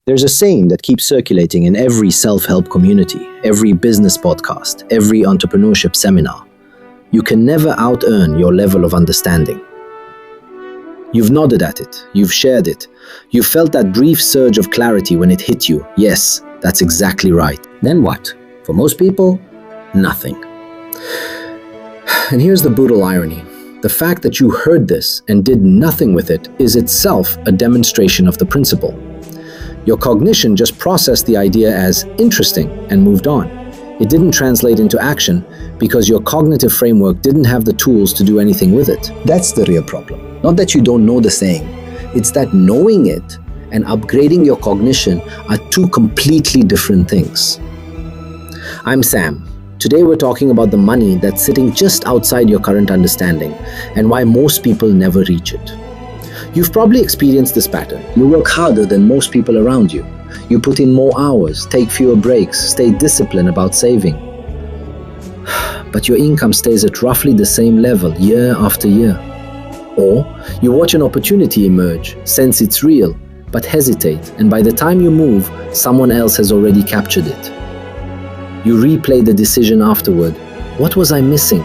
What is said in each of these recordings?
There's a saying that keeps circulating in every self-help community, every business podcast, every entrepreneurship seminar. You can never out-earn your level of understanding. You've nodded at it, you've shared it, you've felt that brief surge of clarity when it hit you. Yes, that's exactly right. Then what? For most people, nothing. And here's the brutal irony. The fact that you heard this and did nothing with it is itself a demonstration of the principle. Your cognition just processed the idea as interesting and moved on. It didn't translate into action because your cognitive framework didn't have the tools to do anything with it. That's the real problem. Not that you don't know the saying. It's that knowing it and upgrading your cognition are two completely different things. I'm Sam. Today we're talking about the money that's sitting just outside your current understanding and why most people never reach it. You've probably experienced this pattern. You work harder than most people around you. You put in more hours, take fewer breaks, stay disciplined about saving. But your income stays at roughly the same level year after year. Or you watch an opportunity emerge, sense it's real, but hesitate, and by the time you move, someone else has already captured it. You replay the decision afterward. What was I missing?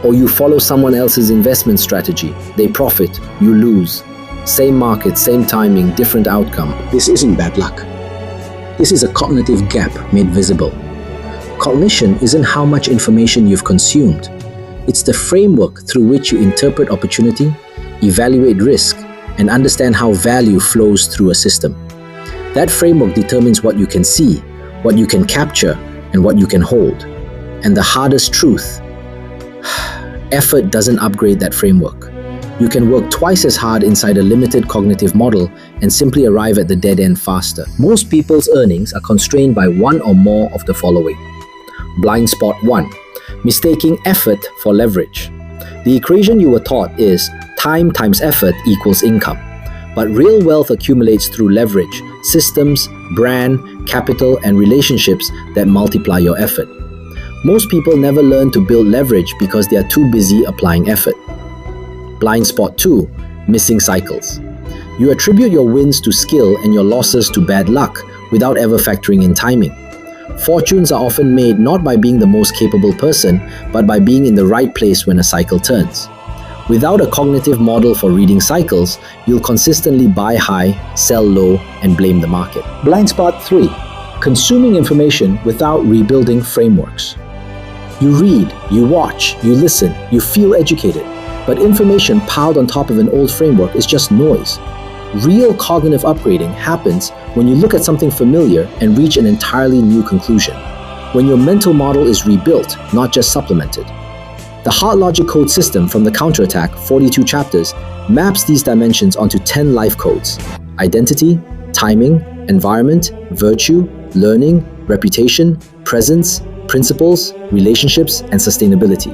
Or you follow someone else's investment strategy. They profit, you lose. Same market, same timing, different outcome. This isn't bad luck. This is a cognitive gap made visible. Cognition isn't how much information you've consumed. It's the framework through which you interpret opportunity, evaluate risk, and understand how value flows through a system. That framework determines what you can see, what you can capture, and what you can hold. And the hardest truth, effort doesn't upgrade that framework. You can work twice as hard inside a limited cognitive model and simply arrive at the dead end faster. Most people's earnings are constrained by one or more of the following. Blind spot 1. Mistaking effort for leverage. The equation you were taught is time times effort equals income. But real wealth accumulates through leverage, systems, brand, capital, and relationships that multiply your effort. Most people never learn to build leverage because they are too busy applying effort. Blind spot 2, missing cycles. You attribute your wins to skill and your losses to bad luck without ever factoring in timing. Fortunes are often made not by being the most capable person, but by being in the right place when a cycle turns. Without a cognitive model for reading cycles, you'll consistently buy high, sell low, and blame the market. Blind spot 3, consuming information without rebuilding frameworks. You read, you watch, you listen, you feel educated, but information piled on top of an old framework is just noise. Real cognitive upgrading happens when you look at something familiar and reach an entirely new conclusion. When your mental model is rebuilt, not just supplemented. The Heart Logic Code system from the Counterattack, 42 chapters, maps these dimensions onto 10 life codes: identity, timing, environment, virtue, learning, reputation, presence, principles, relationships, and sustainability.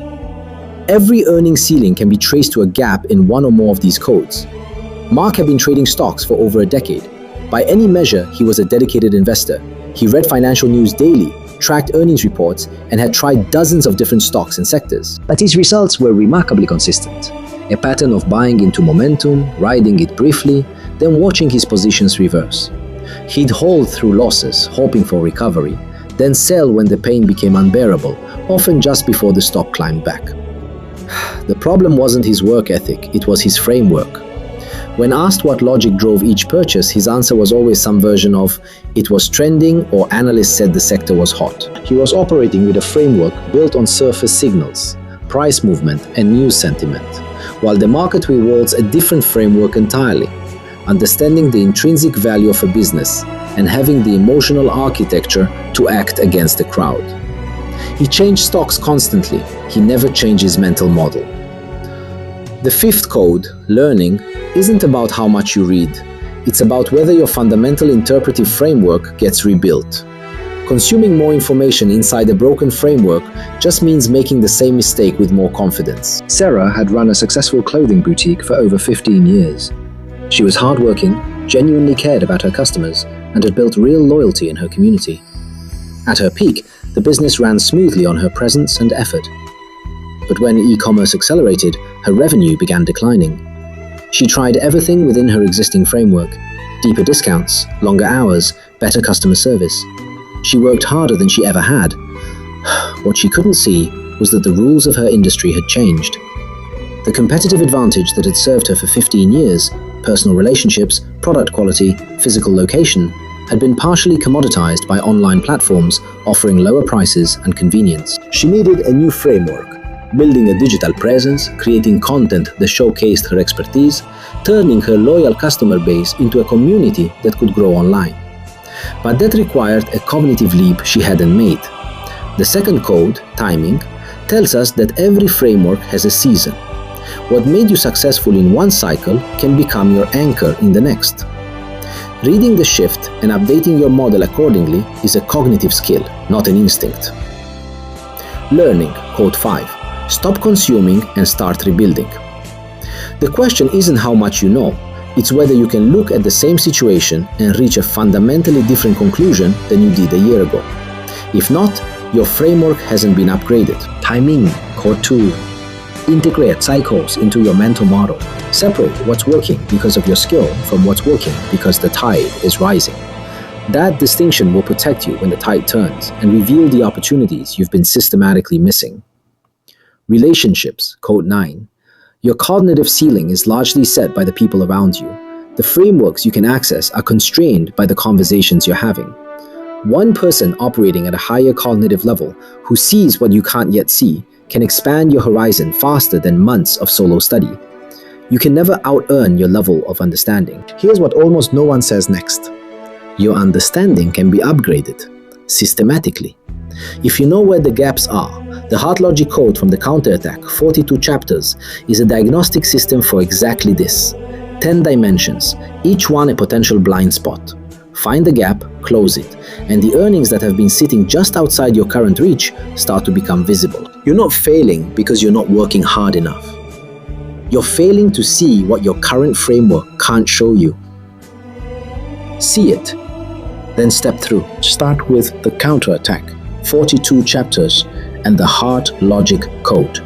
Every earning ceiling can be traced to a gap in one or more of these codes. Mark had been trading stocks for over a decade. By any measure, he was a dedicated investor. He read financial news daily, tracked earnings reports, and had tried dozens of different stocks and sectors. But his results were remarkably consistent. A pattern of buying into momentum, riding it briefly, then watching his positions reverse. He'd hold through losses, hoping for recovery, then sell when the pain became unbearable, often just before the stock climbed back. The problem wasn't his work ethic, it was his framework. When asked what logic drove each purchase, his answer was always some version of, it was trending or analysts said the sector was hot. He was operating with a framework built on surface signals, price movement, and news sentiment, while the market rewards a different framework entirely, understanding the intrinsic value of a business and having the emotional architecture to act against the crowd. He changed stocks constantly. He never changed his mental model. The fifth code, learning, isn't about how much you read. It's about whether your fundamental interpretive framework gets rebuilt. Consuming more information inside a broken framework just means making the same mistake with more confidence. Sarah had run a successful clothing boutique for over 15 years. She was hardworking, genuinely cared about her customers, and had built real loyalty in her community. At her peak, the business ran smoothly on her presence and effort. But when e-commerce accelerated, her revenue began declining. She tried everything within her existing framework: deeper discounts, longer hours, better customer service. She worked harder than she ever had. What she couldn't see was that the rules of her industry had changed. The competitive advantage that had served her for 15 years, personal relationships, product quality, physical location, had been partially commoditized by online platforms offering lower prices and convenience. She needed a new framework, building a digital presence, creating content that showcased her expertise, turning her loyal customer base into a community that could grow online. But that required a cognitive leap she hadn't made. The second code, timing, tells us that every framework has a season. What made you successful in one cycle can become your anchor in the next. Reading the shift and updating your model accordingly is a cognitive skill, not an instinct. Learning, code 5. Stop consuming and start rebuilding. The question isn't how much you know, it's whether you can look at the same situation and reach a fundamentally different conclusion than you did a year ago. If not, your framework hasn't been upgraded. Timing, code 2. Integrate cycles into your mental model. Separate what's working because of your skill from what's working because the tide is rising. That distinction will protect you when the tide turns and reveal the opportunities you've been systematically missing. Relationships, code 9. Your cognitive ceiling is largely set by the people around you. The frameworks you can access are constrained by the conversations you're having. One person operating at a higher cognitive level who sees what you can't yet see can expand your horizon faster than months of solo study. You can never out-earn your level of understanding. Here's what almost no one says next. Your understanding can be upgraded, systematically. If you know where the gaps are, the HeartLogic Code from the Counterattack, 42 chapters, is a diagnostic system for exactly this. 10 dimensions, each one a potential blind spot. Find the gap, close it, and the earnings that have been sitting just outside your current reach start to become visible. You're not failing because you're not working hard enough. You're failing to see what your current framework can't show you. See it, then step through. Start with the Counterattack, 42 chapters, and the HeartLogic Code.